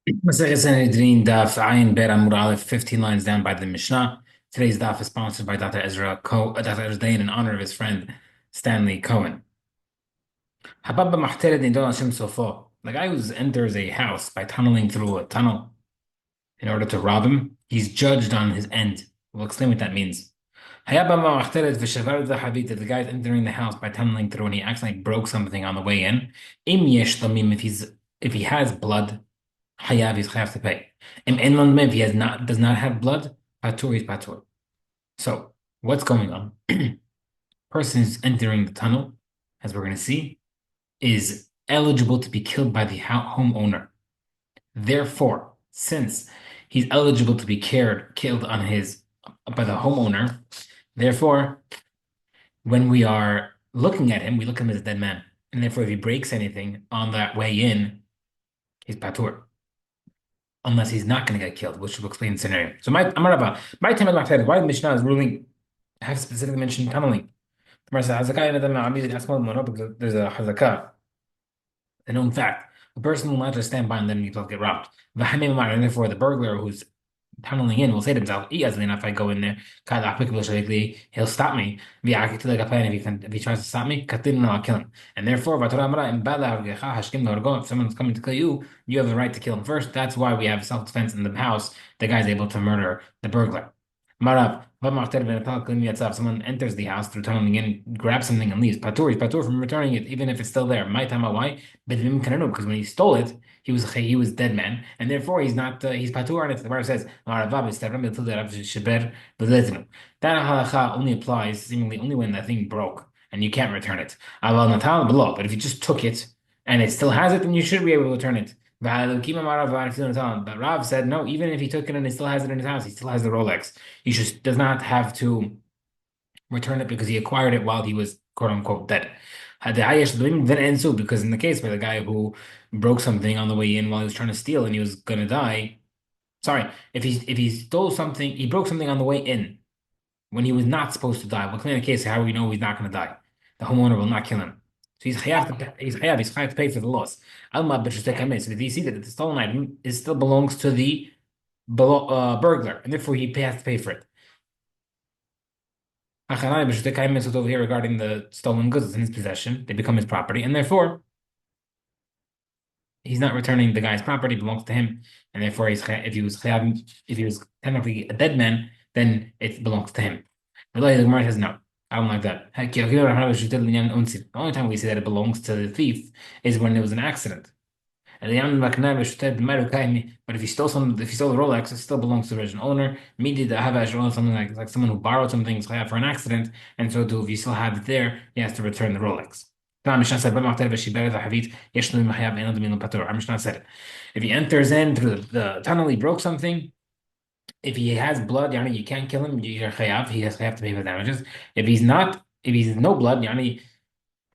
Masechet Sanhedrin Daf Ayin Bet Amud Aleph, 15 lines down by the Mishnah. Today's daf is sponsored by Dr. Ezra Dain in honor of his friend Stanley Cohen. Hababba Mahtered Nidon Hashem Sofo. The guy who enters a house by tunneling through a tunnel in order to rob him, he's judged on his end. We'll explain what that means. Hayabama Mahtered V'Shavar Zahavit. The guy's entering the house by tunneling through and he accidentally broke something on the way in. Im Yesh Lamim, if he has blood. Hayav is chayav to pay. If he does not have blood, patur is patur. So what's going on? Person is entering the tunnel, as we're going to see, is eligible to be killed by the homeowner. Therefore, since he's eligible to be killed on his by the homeowner, therefore, when we are looking at him, we look at him as a dead man, and therefore, if he breaks anything on that way in, he's patur. Unless he's not going to get killed, which will explain the scenario. So my Amarava, my time at my why the Mishnah is ruling have specifically mentioned tunneling. The Gemara says Hazakah and Adam because there's a Hazakah, a known fact. A person will not just stand by and then himself get robbed. And therefore the burglar who's tunneling in will say to himself, if I go in there, he'll stop me. If he tries to stop me, I'll kill him. And therefore, if someone's coming to kill you, you have the right to kill him first. That's why we have self-defense in the house. The guy's able to murder the burglar. Marab, if someone enters the house through tunneling in, grabs something and leaves. Patur is patur from returning it, even if it's still there. My time, why? Because when he stole it, he was dead man, and therefore he's not he's patur on it. The Gemara says that halacha only applies seemingly only when that thing broke and you can't return it. But if you just took it and it still has it, then you should be able to return it. But Rav said no, even if he took it and he still has it in his house, he still has the Rolex. He just does not have to return it because he acquired it while he was quote unquote dead. Then ensue because in the case where the guy who broke something on the way in while he was trying to steal and he was gonna die, sorry, if he stole something, he broke something on the way in when he was not supposed to die. We'll clear the case how we know he's not gonna die. The homeowner will not kill him. So he's chayav to pay for the loss. Alma b'shustek. So if you see that the stolen item still belongs to the burglar, and therefore he has to pay for it. Achanai b'shustek is over here regarding the stolen goods in his possession. They become his property, and therefore he's not returning the guy's property, belongs to him, and therefore if he was technically a dead man, then it belongs to him. The Gemara says no. I don't like that. The only time we say that it belongs to the thief is when there was an accident. But if he stole the Rolex, it still belongs to the original owner. Something like someone who borrowed some things for an accident, and so too, if you still have it there, he has to return the Rolex. Our Mishnah said it. If he enters in through the tunnel, he broke something. If he has blood, yani you can't kill him. You're chayav. He has chayav to pay for damages. If he's no blood, yani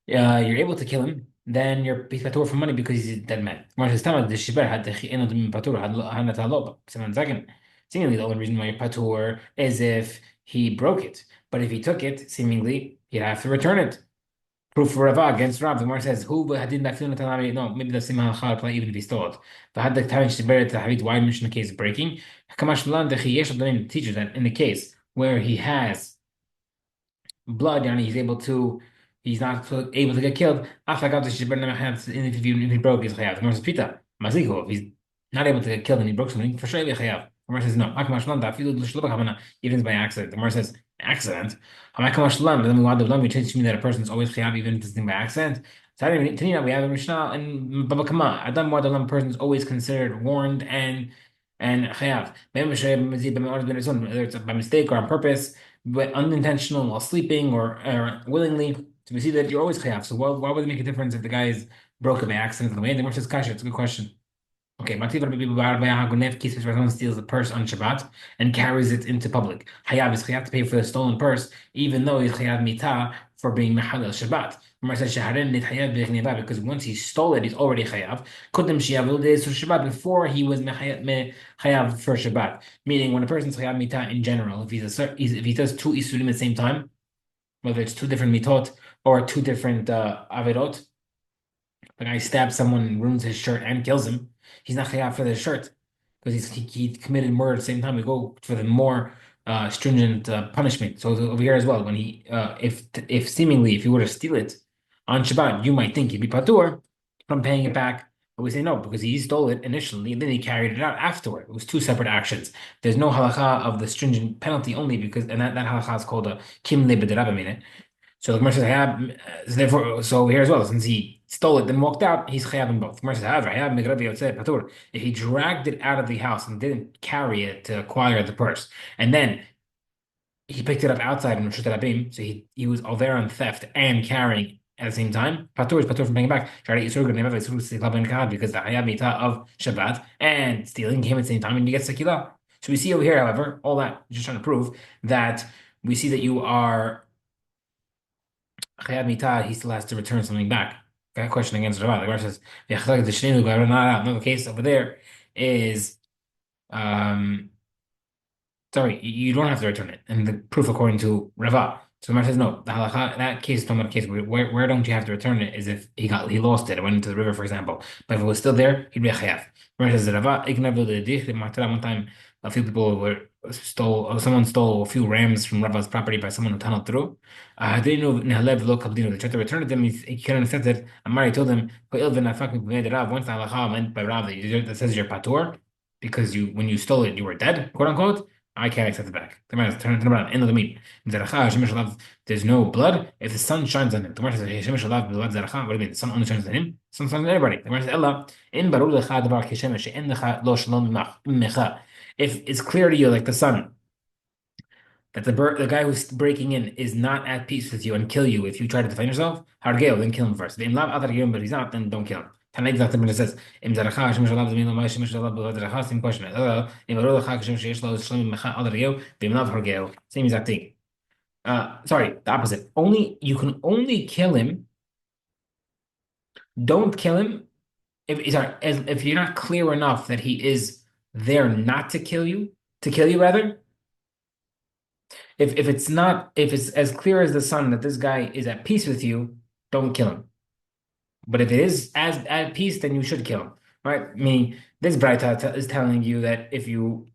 you're able to kill him. Then he's patur for money because he's a dead man. Seemingly, the only reason why you're patur is if he broke it. But if he took it, seemingly he'd have to return it. Proof for Rava against Rav. The Gemara says, "Who hadin bafilin tanami?" No, maybe the same halacha apply even if he stole it. But had the time shiberet tahavit. Why mention the case of breaking? Kamash lan dechiyesh the teacher that in the case where he has blood, and he's not able to get killed. If he broke his chayav. The Gemara says, "Pita mazihu." If he's not able to get killed and he broke something, for sure he'll be chayav. The Gemara says, "No." Even by accident. The Gemara says, "Accident." Then we change to mean that a person is always chayav even if it's by accident. Tanina, we have a Mishnah and Baba Kama. Adam Wadalam person is always considered warned and chayav. Whether it's by mistake or on purpose, but unintentional while sleeping or willingly. So we see that you're always chayav. So why would it make a difference if the guy is broken by accident on the way? And the Gemara says kasha. It's a good question. Okay, someone steals a purse on Shabbat and carries it into public. Hayav is chayav to pay for the stolen purse, even though he's chayav mitah for being mechalel Shabbat. Because once he stole it, he's already chayav. Kodem shiyav Shabbat before he was chayav for Shabbat. Meaning, when a person's chayav mitah in general, if he does two isurim at the same time, whether it's two different mitot or two different avirot, the guy stabs someone, ruins his shirt, and kills him. he's not chayav for the shirt because he committed murder at the same time. We go for the more stringent punishment. So over here as well, when he if seemingly if you were to steal it on Shabbat, you might think he'd be patur from paying it back. But we say no, because he stole it initially and then he carried it out afterward. It was two separate actions. There's no halacha of the stringent penalty only because, and that halacha is called a kim le b'derabamine. So the Gemara says, therefore, so here as well, since he stole it, then walked out, he's chayav in both. The Gemara says, however, hayab migrabi yotzei patur. If he dragged it out of the house and didn't carry it to acquire the purse, and then he picked it up outside in Rishut Rabim, so he was all there on theft and carrying at the same time. Patur is patur from paying back. Because the hayab mita of Shabbat and stealing came at the same time, and you get sekila. So we see over here, however, all that just trying to prove that we see that you are Chayab Mitad, he still has to return something back. That question against Rav. The Gemara says, another case over there is sorry, you don't have to return it. And the proof according to Rava. So the Gemara says, no, the halacha, that case is talking about a case where don't you have to return it is if he lost it, it went into the river, for example. But if it was still there, he'd be a chayav. The Gemara says, Rava, one time a few people someone stole a few rams from Rava's property by someone who tunneled through. They tried to return it to him, he couldn't accept it. Amari told him, once the halacha meant by Rav that says you're patur, because when you stole it, you were dead, quote unquote. I can't accept it back. The man turn it around. End of the meat. There's no blood if the sun shines on him. The man says, what do you mean? The sun only shines on him? The sun shines on everybody. The man says, Ella, in barul lecha davar kishemesh, she'en lecha lo shalom mecha. If it's clear to you, like the sun, that the guy who's breaking in is not at peace with you and kill you if you try to defend yourself, hargeo, then kill him first. But he's not, then don't kill him. Tanaik Dr. says, Im Zaracha, Shemish Allah, Zmin Lama, Shemish Allah, Zaracha, same question. Im Arulacha, Shemish Yeshlo, Shlemim Mecha, Adar Geo, Bim Lav Hargeo, same exact thing. Sorry, the opposite. You can only kill him. Don't kill him if you're not clear enough that he is there not to kill you rather. If it's as clear as the sun that this guy is at peace with you, don't kill him. But if it is as at peace, then you should kill him, right? Meaning, this Braita is telling you that if you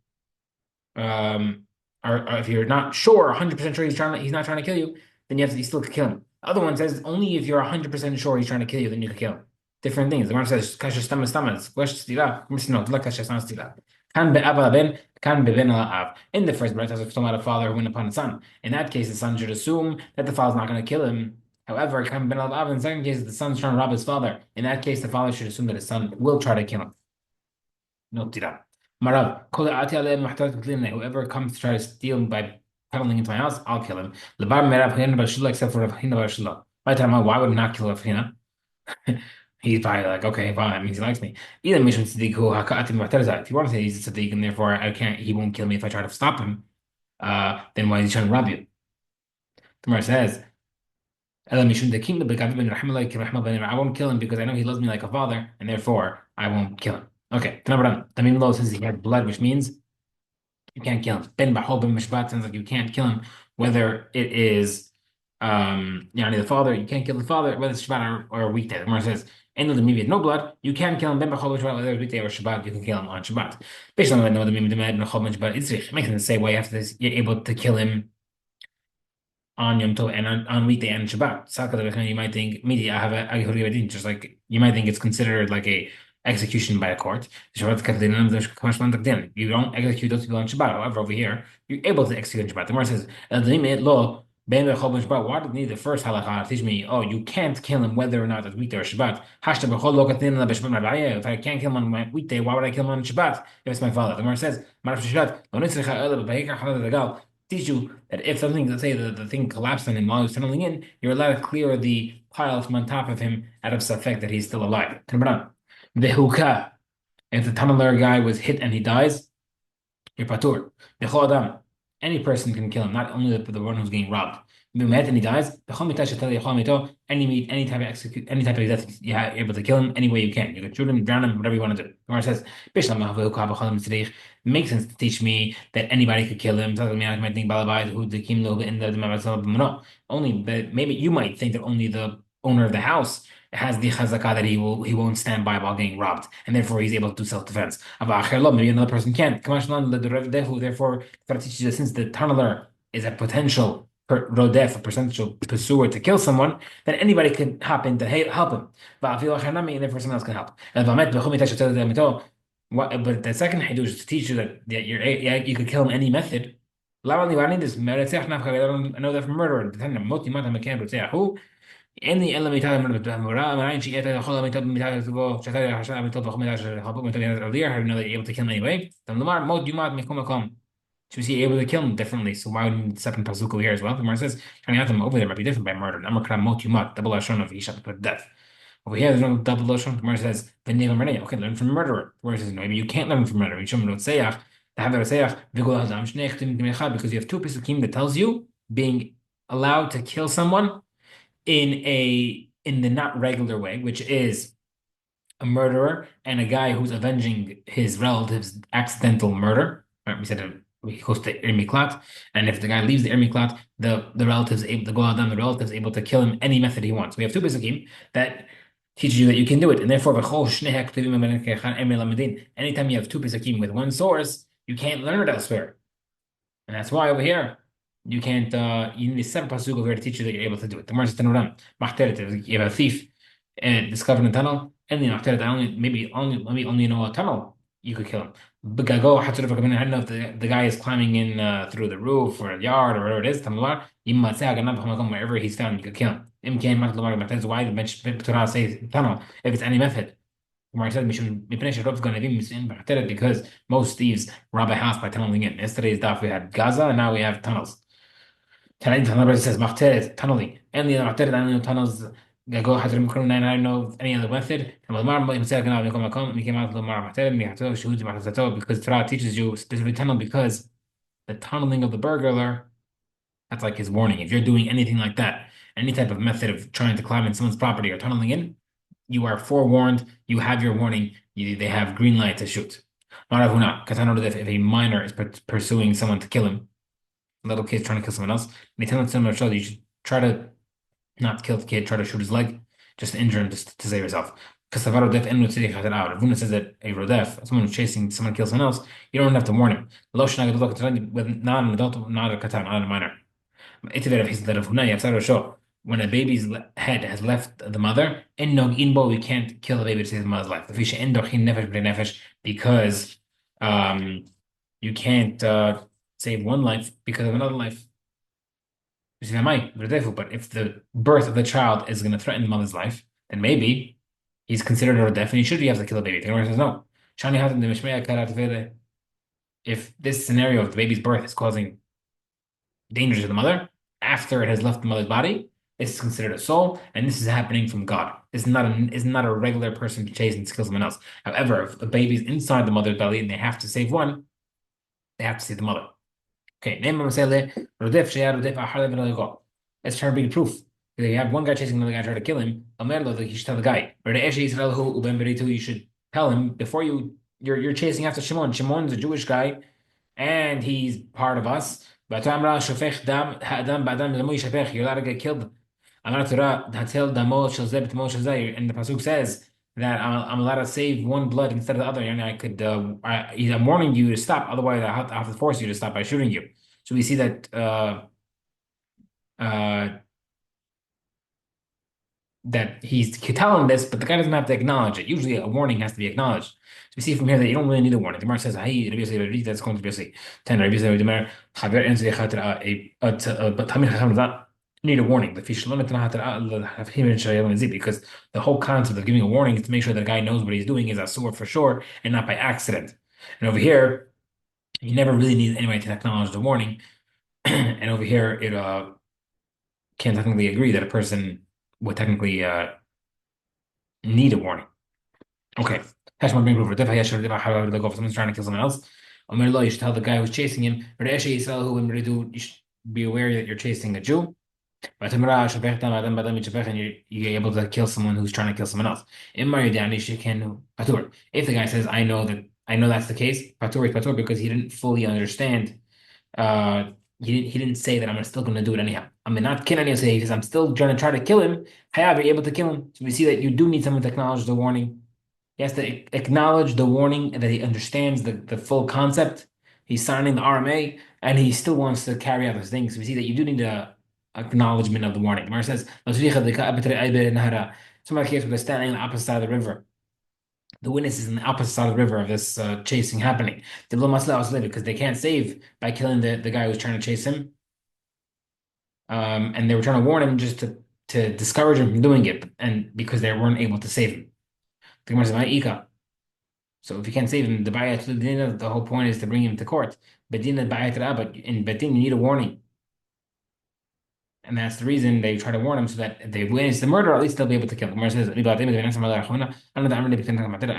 if you're not sure, 100% sure he's not trying to kill you, then you still could kill him. The other one says only if you're 100% sure he's trying to kill you, then you could kill him. Different things. The one says kasha stama stama. No, like kasha stama stila. Kan be'ava ben, kan be'ben av. In the first Braita, it's talking about a father who went upon a son. In that case, the son should assume that the father's not going to kill him. However, in the second case, the son's trying to rob his father. In that case, the father should assume that his son will try to kill him. No tira. Marav, whoever comes to try to steal by tunneling into my house, I'll kill him. Except for why would he not kill Rav? He's probably like, okay, fine, that means he likes me. If you want to say he's a tzaddik and therefore he won't kill me if I try to stop him, then why is he trying to rob you? The Gemara says, I won't kill him because I know he loves me like a father, and therefore I won't kill him. Okay, Tamim Lo says he had blood, which means you can't kill him. Ben Bahol Ben Mishpat sounds like you can't kill him, whether it is the father, you can't kill the father, whether it's Shabbat or a weekday. The Gemara says, and the Mimi had no blood, you can kill him. Ben Bahol Ben whether it's weekday or Shabbat, you can kill him on Shabbat. Based on the Mimi it makes sense to say why you're able to kill him on Yom Tov and on weekday and Shabbat. You might think, just like you might think it's considered like a execution by a court. You don't execute those people on Shabbat. However, over here, you're able to execute on Shabbat. The Gemara says, why did you need the first halakha to teach me, you can't kill him whether or not it's weekday or Shabbat? If I can't kill him on weekday, why would I kill him on Shabbat if it's my father? The Gemara says, teach you that if something, let's say the thing collapsed on him while he was tunneling in, you're allowed to clear the pile from on top of him out of safek that he's still alive. The hukah, if the tunneler guy was hit and he dies, you're patur. The chodam, any person can kill him, not only the one who's getting robbed. And he dies, any type of death, you're able to kill him any way you can. You can shoot him, drown him, whatever you want to do. The Gemara says, it makes sense to teach me that anybody could kill him. Only, but maybe you might think that only the owner of the house It has the chazakah that he won't stand by while getting robbed, and therefore he's able to do self-defense. Maybe another person can't. Therefore, Torah teaches you that since the tunneler is a potential rodef, a potential pursuer to kill someone, then anybody can hop in to help him. And therefore someone else can help. But the second hidush is to teach you that you could kill him any method. Why need this? I know that from murder. אין לי אלא מיטה במורה, מראין שהייתה יכול המיטה במיטה זוגו, שאתה יחשב המיטות וחום מיטה של חלפו מיטה earlier, had another able to kill him anyway. then the mod you mod מכל מקום. So we see able to kill him differently. So why would the second pasuk over here as well? The Gemara says, trying to have them over there might be different by murder. Number kram mot you mod, double lashon of Isha to put death. Over here, there's no double lashon. The Gemara says, v'negam renei. Okay, learn from murderer. The Gemara says, no, maybe you can't learn from murderer. You show me rotseach, to have the rotseach, v'gol hadam shnei chtim t'mechad, because you have two pasukim that tells you being allowed to kill someone in the not regular way, which is a murderer and a guy who's avenging his relative's accidental murder. Right? We said he goes to Irmiklat, and if the guy leaves the Irmiklat, the relatives able to go out, the relatives able to kill him any method he wants. We have two pesukim that teaches you that you can do it, and therefore anytime you have two pesukim with one source, you can't learn it elsewhere, and that's why over here. You can't, you need a separate pasuk over here to teach you that you're able to do it. The Gemara says, you have a thief and discovered a tunnel, and the only know a tunnel, you could kill him. But I don't know if the guy is climbing in through the roof or a yard or whatever it is, wherever he's found, you could kill him. That's why the Torah says tunnel, if it's any method. Gemara said because most thieves rob a house by tunneling in. Yesterday's daf we had Gaza, and now we have tunnels. Tonight says Machteret, tunneling. And the Machteret, I don't know tunnels, go Hadrim Kurun, and I don't know any other method. And we came out of the Mar Machteret, because Torah teaches you specifically tunnel, because the tunneling of the burglar, that's like his warning. If you're doing anything like that, any type of method of trying to climb in someone's property or tunneling in, you are forewarned, you have your warning, they have green light to shoot. If a minor is pursuing someone to kill him, little kid's trying to kill someone else, they tell them to show that you should try to not kill the kid, try to shoot his leg, just to injure him, just to save yourself. Because If Runa says that a rodef, someone who's chasing someone kills someone else, you don't have to warn him. With not an adult, not a katan, not a minor. When a baby's head has left the mother, we can't kill the baby to save the mother's life. Because you can't save one life because of another life. But if the birth of the child is going to threaten the mother's life, then maybe he's considered a deaf and he should be able to kill the baby. The Gemara says no. If this scenario of the baby's birth is causing danger to the mother after it has left the mother's body, it's considered a soul, and this is happening from God. It's not a regular person chasing to kill someone else. However, if the baby's inside the mother's belly and they have to save one, they have to save the mother. Okay, let's try to bring proof. If you have one guy chasing another guy trying to kill him, you should tell the guy. You should tell him before you're chasing after Shimon. Shimon's a Jewish guy, and he's part of us. You're allowed to get killed. And the pasuk says that I'm allowed to save one blood instead of the other. And I'm warning you to stop. Otherwise, I have to force you to stop by shooting you. So we see that that he's telling this, but the guy doesn't have to acknowledge it. Usually, a warning has to be acknowledged. So we see from here that you don't really need a warning. The Gemara says, "Hey, that's going to be 10. But Tamil Chacham does not need a warning. Because the whole concept of giving a warning is to make sure that the guy knows what he's doing is asur for sure and not by accident. And over here, you never really need anybody to acknowledge the warning. And over here, it can technically agree that a person would technically need a warning. Okay. Someone's trying to kill someone else. You should tell the guy who's chasing him, you should be aware that you're chasing a Jew. And you're able to kill someone who's trying to kill someone else. If the guy says, I know that's the case, patur is patur because he didn't fully understand. He didn't say that I'm still going to do it anyhow. I mean, not kill any. He says, I'm still trying to try to kill him. Hayav, you're able to kill him. So we see that you do need someone to acknowledge the warning. He has to acknowledge the warning and that he understands the full concept. He's signing the RMA and he still wants to carry out his things. So we see that you do need a acknowledgement of the warning. Gemara says, somebody case where they're standing on the opposite side of the river. The witness is on the opposite side of the river of this chasing happening. Because they can't save by killing the guy who's trying to chase him. And they were trying to warn him just to discourage him from doing it, and because they weren't able to save him. The Gemara says, "Ika." So if you can't save him, the whole point is to bring him to court. But in Betin, you need a warning. And that's the reason they try to warn him so that if they witness the murder, at least they'll be able to kill him. Gemara says, I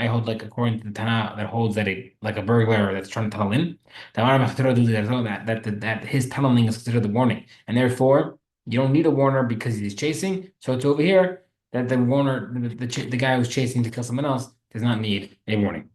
hold like according to the Tana that holds that like a burglar that's trying to tunnel in, that his tunneling is considered the warning. And therefore, you don't need a warner because he's chasing. So it's over here that the warner, the guy who's chasing to kill someone else, does not need a warning.